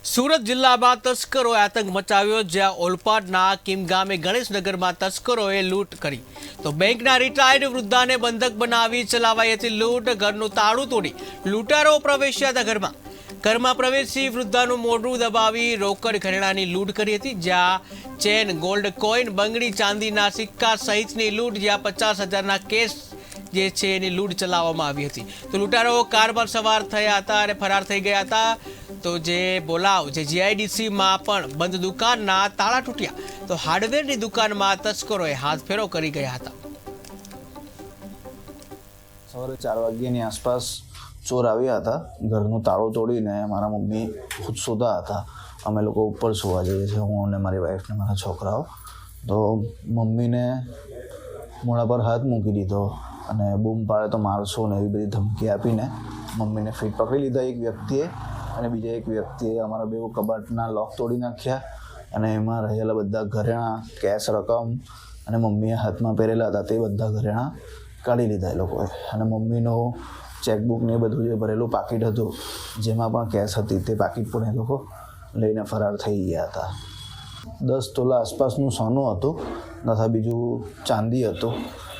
સુરત જિલ્લામાં તસ્કરોએ આતંક મચાવ્યો, જ્યાં ઓલપાડના કિમ ગામે ગણેશનગરમાં તસ્કરોએ લૂંટ કરી તો બેંકના રિટાયર્ડ વૃદ્ધાને બંધક બનાવી ચલાવાઈ હતી લૂંટ। ઘરનું તાળું તોડી લૂંટારો પ્રવેશ્યા હતા ઘરમાં પ્રવેશી વૃદ્ધાનું મોઢું દબાવી રોકડ ઘરેણાની લૂંટ કરી હતી, જ્યાં ચેન, ગોલ્ડ કોઈન, બંગડી, ચાંદીના સિક્કા સહિતની લૂંટ, જ્યાં 50,000ના કેસ જે છે એની લૂંટ ચલાવવામાં આવી હતી। તો લૂંટારો કારમાં સવાર થયા હતા અને ફરાર થઈ ગયા હતા। તો જે બોલાવ જે જીઆઈડીસીમાં પણ બંધ દુકાનના તાળા તૂટ્યા, તો હાર્ડવેરની દુકાનમાં તસ્કરોએ હાથફેરો કરી ગયા હતા। સવારે 4 વાગ્યાની આસપાસ ચોર આવ્યા હતા, ઘરનું તાળું તોડીને મારા મમ્મી ખુદ સૂતા હતા। અમે લોકો ઉપર સુવા જઈએ છીએ, હું અને મારી વાઈફ ને મારા છોકરાઓ। તો મમ્મીને મોઢા પર હાથ મૂકી દીધો અને બૂમ પાડે તો મારશો ને એવી બધી ધમકી આપીને મમ્મીને ફીટ પકડી લીધા એક વ્યક્તિએ, અને બીજા એક વ્યક્તિએ અમારા બે કબાટના લોક તોડી નાખ્યા અને એમાં રહેલા બધા ઘરેણાં, કેશ રકમ અને મમ્મીએ હાથમાં પહેરેલા હતા તે બધા ઘરેણાં કાઢી લીધા એ લોકોએ। અને મમ્મીનો ચેકબુક ને એ બધું જે ભરેલું પાકીટ હતું જેમાં પણ કેશ હતી તે પાકીટ પણ એ લોકો લઈને ફરાર થઈ ગયા હતા। 10 તોલા આસપાસનું સોનું હતું તથા બીજું ચાંદી હતું,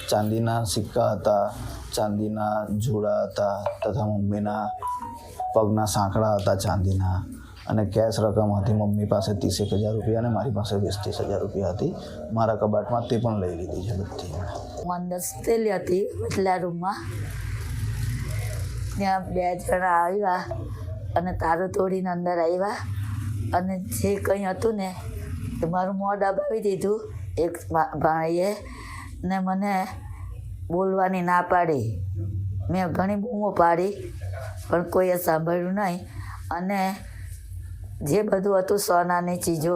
ચાંદીના સિક્કા હતા, ચાંદીના જોડા હતા તથા મમ્મીના પગના સાંકડા હતા ચાંદીના, અને કેશ રકમ હતી મમ્મી પાસે 30,000 રૂપિયા અને મારી પાસે 20,000 રૂપિયા હતી। મારા કબાટમાં તે પણ લઈ લીધી છે બધી। અંદર સુતેલી હતી વચલા રૂમમાં, ત્યાં 2 જણા આવ્યા અને તારું તોડીને અંદર આવ્યા અને જે કંઈ હતું ને એ મારું મોં દબાવી દીધું એક ભાઈએ, ને મને બોલવાની ના પાડી। મેં ઘણી બૂમો પાડી પણ કોઈએ સાંભળ્યું નહીં, અને જે બધું હતું સોનાની ચીજો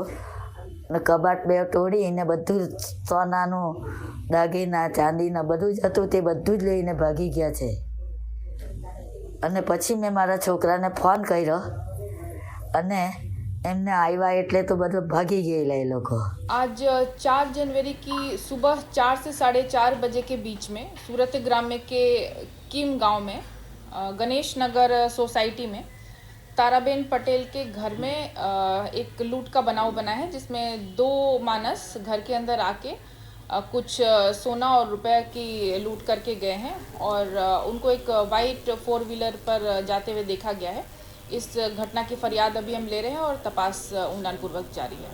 ને કબાટ 2 તોડીને બધું સોનાનું દાગીના, ચાંદીના બધું જ હતું તે બધું જ લઈને ભાગી ગયા છે। અને પછી મેં મારા છોકરાને ફોન કર્યો અને એમને આવ્યા એટલે તો બધું ભાગી ગયેલા એ લોકો। आज 4 जनवरी की सुबह 4 से 4:30 बजे के बीच में सूरत ग्राम्य के किम गांव में गणेश नगर सोसाइटी में ताराबेन पटेल के घर में एक लूट का बनाव बना है, जिसमें 2 मानस घर के अंदर आके कुछ सोना और रुपए की लूट करके गए हैं और उनको एक वाइट 4-व्हीलर पर जाते हुए देखा गया है। इस घटना की फरियाद अभी हम ले रहे हैं और तपास ऊंडाणपूर्वक जारी है।